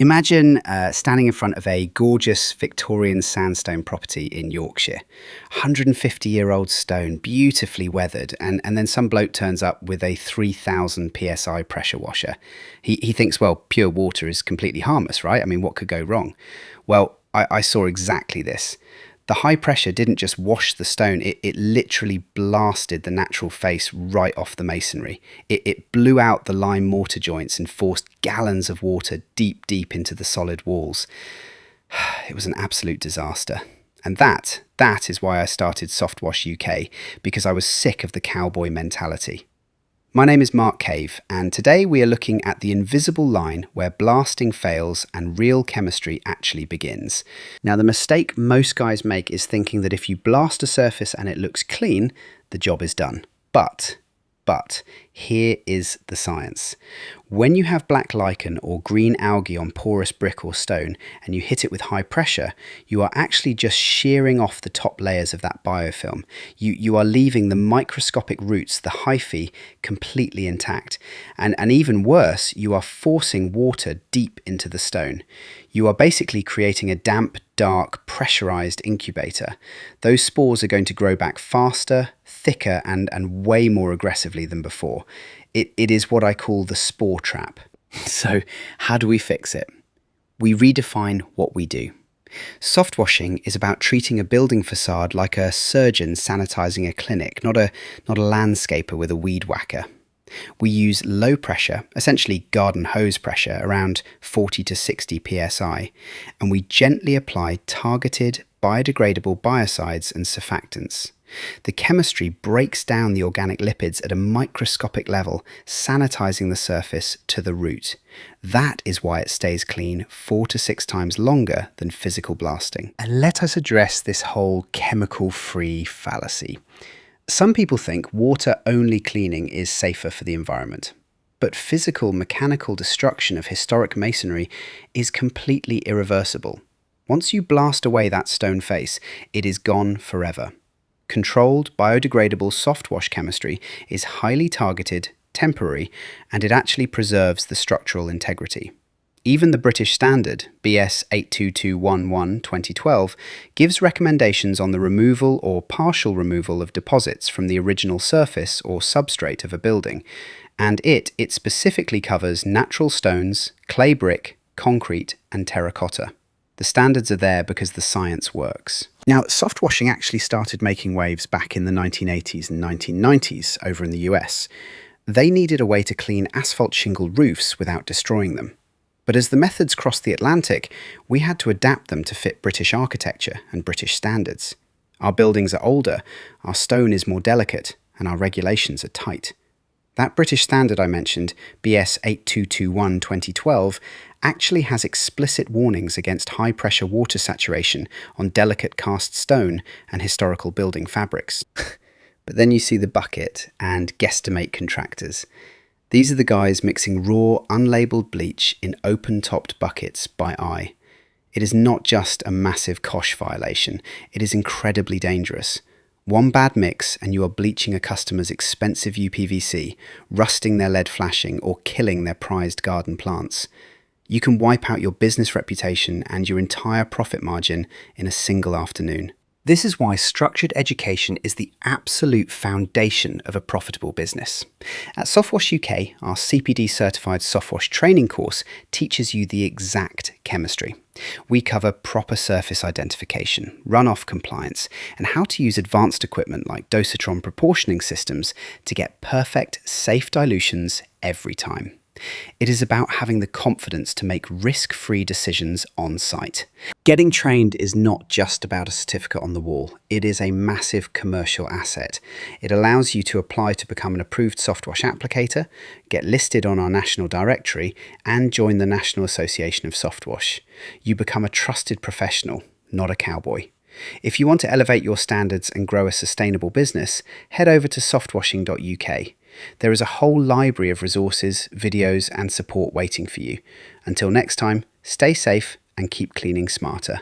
Imagine standing in front of a gorgeous Victorian sandstone property in Yorkshire. 150-year-old stone, beautifully weathered, and then some bloke turns up with a 3,000 psi pressure washer. He thinks, well, pure water is completely harmless, right? I mean, what could go wrong? Well, I saw exactly this. The high pressure didn't just wash the stone, it literally blasted the natural face right off the masonry. It blew out the lime mortar joints and forced gallons of water deep into the solid walls. It was an absolute disaster. And that is why I started Softwash UK, because I was sick of the cowboy mentality. My name is Mark Cave, and today we are looking at the invisible line where blasting fails and real chemistry actually begins. Now, the mistake most guys make is thinking that if you blast a surface and it looks clean, the job is done. But here is the science. When you have black lichen or green algae on porous brick or stone and you hit it with high pressure, you are actually just shearing off the top layers of that biofilm. You are leaving the microscopic roots, the hyphae, completely intact. And even worse, you are forcing water deep into the stone. You are basically creating a damp, dark, pressurized incubator. Those spores are going to grow back faster, thicker, and way more aggressively than before. It is what I call the spore trap. So how do we fix it? We redefine what we do. Softwashing is about treating a building facade like a surgeon sanitizing a clinic, not a landscaper with a weed whacker. We use low pressure, essentially garden hose pressure, around 40 to 60 psi, and we gently apply targeted biodegradable biocides and surfactants. The chemistry breaks down the organic lipids at a microscopic level, sanitizing the surface to the root. That is why it stays clean 4 to 6 times longer than physical blasting. And let us address this whole chemical-free fallacy. Some people think water-only cleaning is safer for the environment. But physical, mechanical destruction of historic masonry is completely irreversible. Once you blast away that stone face, it is gone forever. Controlled, biodegradable softwash chemistry is highly targeted, temporary, and it actually preserves the structural integrity. Even the British standard, BS 82211-2012, gives recommendations on the removal or partial removal of deposits from the original surface or substrate of a building, and it specifically covers natural stones, clay brick, concrete, and terracotta. The standards are there because the science works. Now, softwashing actually started making waves back in the 1980s and 1990s over in the US. They needed a way to clean asphalt shingle roofs without destroying them. But as the methods crossed the Atlantic, we had to adapt them to fit British architecture and British standards. Our buildings are older, our stone is more delicate, and our regulations are tight. That British standard I mentioned, BS 8221-2012, actually has explicit warnings against high-pressure water saturation on delicate cast stone and historical building fabrics. But then you see the bucket and guesstimate contractors. These are the guys mixing raw, unlabeled bleach in open-topped buckets by eye. It is not just a massive COSH violation, it is incredibly dangerous. One bad mix and you are bleaching a customer's expensive UPVC, rusting their lead flashing, or killing their prized garden plants. You can wipe out your business reputation and your entire profit margin in a single afternoon. This is why structured education is the absolute foundation of a profitable business. At Softwash UK, our CPD certified Softwash training course teaches you the exact chemistry. We cover proper surface identification, runoff compliance, and how to use advanced equipment like dosatron proportioning systems to get perfect, safe dilutions every time. It is about having the confidence to make risk-free decisions on site. Getting trained is not just about a certificate on the wall. It is a massive commercial asset. It allows you to apply to become an approved Softwash applicator, get listed on our national directory, and join the National Association of Softwash. You become a trusted professional, not a cowboy. If you want to elevate your standards and grow a sustainable business, head over to softwashing.uk. There is a whole library of resources, videos, and support waiting for you. Until next time, stay safe and keep cleaning smarter.